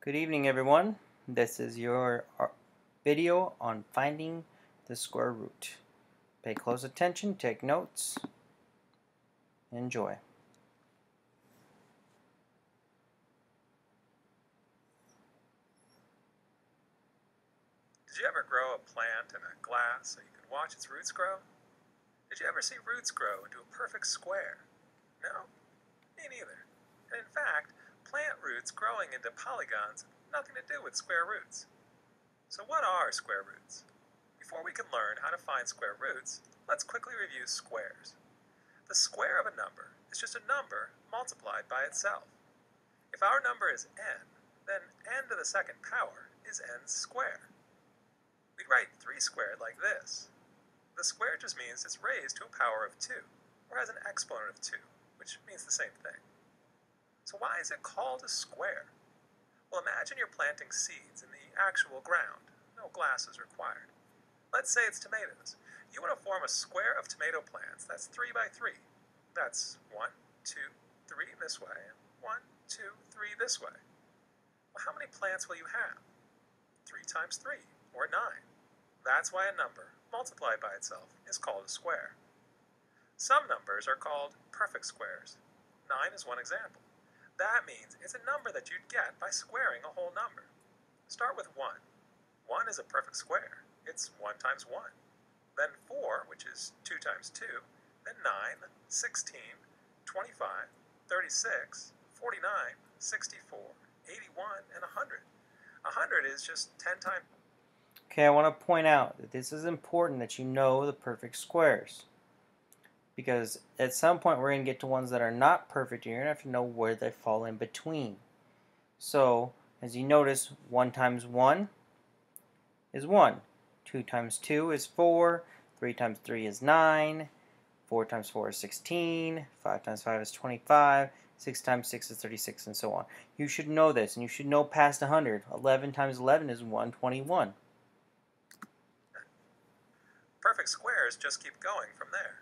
Good evening, everyone. This is your video on finding the square root. Pay close attention, take notes, enjoy. Did you ever grow a plant in a glass so you could watch its roots grow? Did you ever see roots grow into a perfect square? No? Me neither. And in fact, plant roots growing into polygons have nothing to do with square roots. So what are square roots? Before we can learn how to find square roots, let's quickly review squares. The square of a number is just a number multiplied by itself. If our number is n, then n to the second power is n squared. We'd write 3 squared like this. The square just means it's raised to a power of 2, or has an exponent of 2, which means the same thing. So why is it called a square? Well, imagine you're planting seeds in the actual ground. No glass is required. Let's say it's tomatoes. You want to form a square of tomato plants that's 3 by 3. That's 1, 2, 3 this way, and 1, 2, 3 this way. Well, how many plants will you have? 3 times 3, or 9. That's why a number, multiplied by itself, is called a square. Some numbers are called perfect squares. 9 is one example. That means it's a number that you'd get by squaring a whole number. Start with 1. 1 is a perfect square. It's 1 times 1. Then 4, which is 2 times 2. Then 9, 16, 25, 36, 49, 64, 81, and 100. 100 is just 10 times. Okay, I want to point out that this is important that you know the perfect squares. Because at some point we're going to get to ones that are not perfect, and you're going to have to know where they fall in between. So, as you notice, 1 times 1 is 1. 2 times 2 is 4. 3 times 3 is 9. 4 times 4 is 16. 5 times 5 is 25. 6 times 6 is 36, and so on. You should know this, and you should know past 100. 11 times 11 is 121. Perfect squares just keep going from there.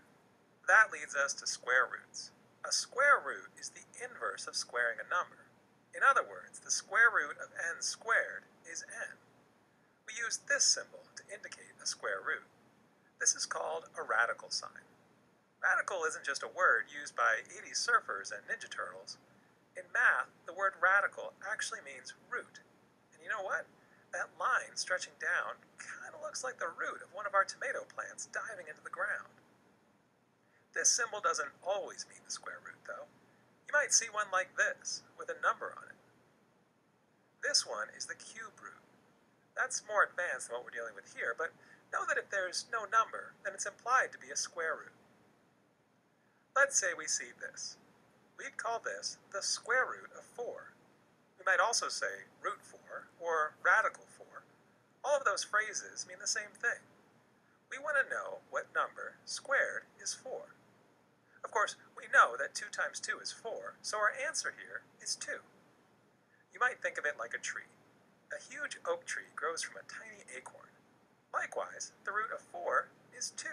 That leads us to square roots. A square root is the inverse of squaring a number. In other words, the square root of n squared is n. We use this symbol to indicate a square root. This is called a radical sign. Radical isn't just a word used by 80s surfers and Ninja Turtles. In math, the word radical actually means root. And you know what? That line stretching down kind of looks like the root of one of our tomato plants diving into the ground. This symbol doesn't always mean the square root, though. You might see one like this, with a number on it. This one is the cube root. That's more advanced than what we're dealing with here, but know that if there's no number, then it's implied to be a square root. Let's say we see this. We'd call this the square root of 4. We might also say root 4 or radical 4. All of those phrases mean the same thing. We want to know what number squared is 4. Of course, we know that 2 times 2 is 4, so our answer here is 2. You might think of it like a tree. A huge oak tree grows from a tiny acorn. Likewise, the root of 4 is 2.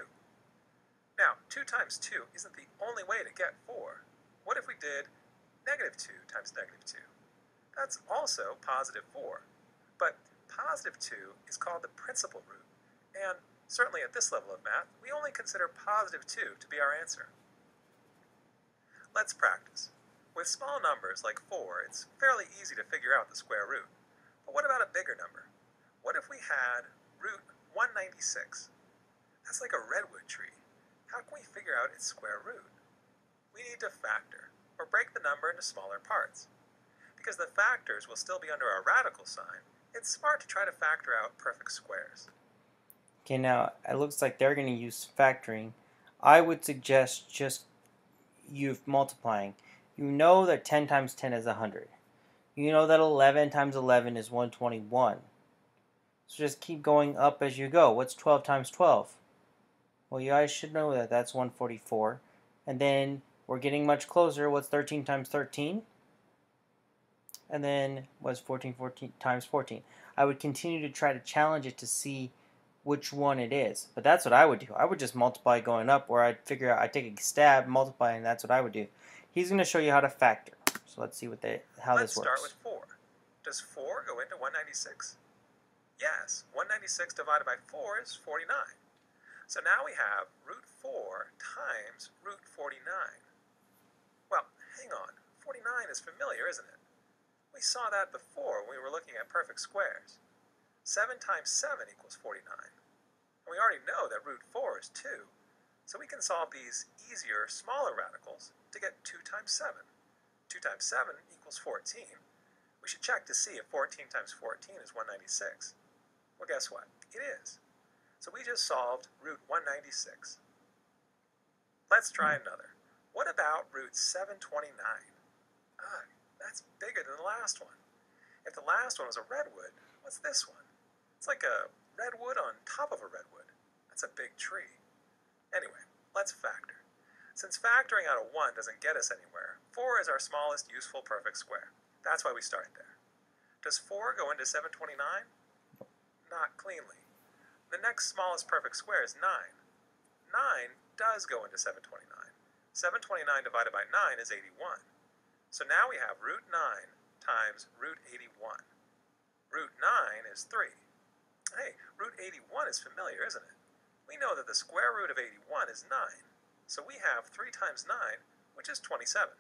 Now, 2 times 2 isn't the only way to get 4. What if we did negative 2 times negative 2? That's also positive 4. But positive 2 is called the principal root, and certainly at this level of math, we only consider positive 2 to be our answer. Let's practice. With small numbers like 4, it's fairly easy to figure out the square root. But what about a bigger number? What if we had root 196? That's like a redwood tree. How can we figure out its square root? We need to factor, or break the number into smaller parts. Because the factors will still be under a radical sign, it's smart to try to factor out perfect squares. Okay, now it looks like they're going to use factoring. I would suggest just you multiplying. You know that 10 times 10 is 100. You know that 11 times 11 is 121. So just keep going up as you go. What's 12 times 12? Well, you guys should know that that's 144. And then we're getting much closer. What's 13 times 13? And then what's 14 times 14? I would continue to try to challenge it to see which one it is. But that's what I would do. I would just multiply going up, or I'd figure out, I'd take a stab, multiply, and that's what I would do. He's going to show you how to factor. So let's see how this works. Let's start with 4. Does 4 go into 196? Yes, 196 divided by 4 is 49. So now we have root 4 times root 49. Well, hang on. 49 is familiar, isn't it? We saw that before when we were looking at perfect squares. 7 times 7 equals 49. And we already know that root 4 is 2, so we can solve these easier, smaller radicals to get 2 times 7. 2 times 7 equals 14. We should check to see if 14 times 14 is 196. Well, guess what? It is. So we just solved root 196. Let's try another. What about root 729? That's bigger than the last one. If the last one was a redwood, what's this one? It's like a redwood on top of a redwood. That's a big tree. Anyway, let's factor. Since factoring out of 1 doesn't get us anywhere, 4 is our smallest useful perfect square. That's why we start there. Does 4 go into 729? Not cleanly. The next smallest perfect square is 9. 9 does go into 729. 729 divided by 9 is 81. So now we have root 9 times root 81. Root 9 is 3. Hey, root 81 is familiar, isn't it? We know that the square root of 81 is 9. So we have 3 times 9, which is 27.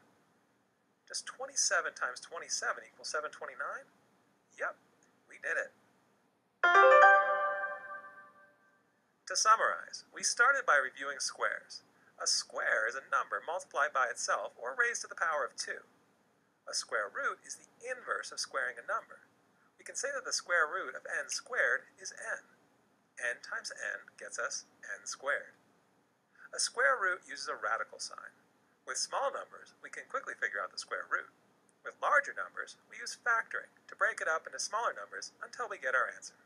Does 27 times 27 equal 729? Yep, we did it. To summarize, we started by reviewing squares. A square is a number multiplied by itself or raised to the power of 2. A square root is the inverse of squaring a number. We can say that the square root of n squared is n. N times n gets us n squared. A square root uses a radical sign. With small numbers, we can quickly figure out the square root. With larger numbers, we use factoring to break it up into smaller numbers until we get our answer.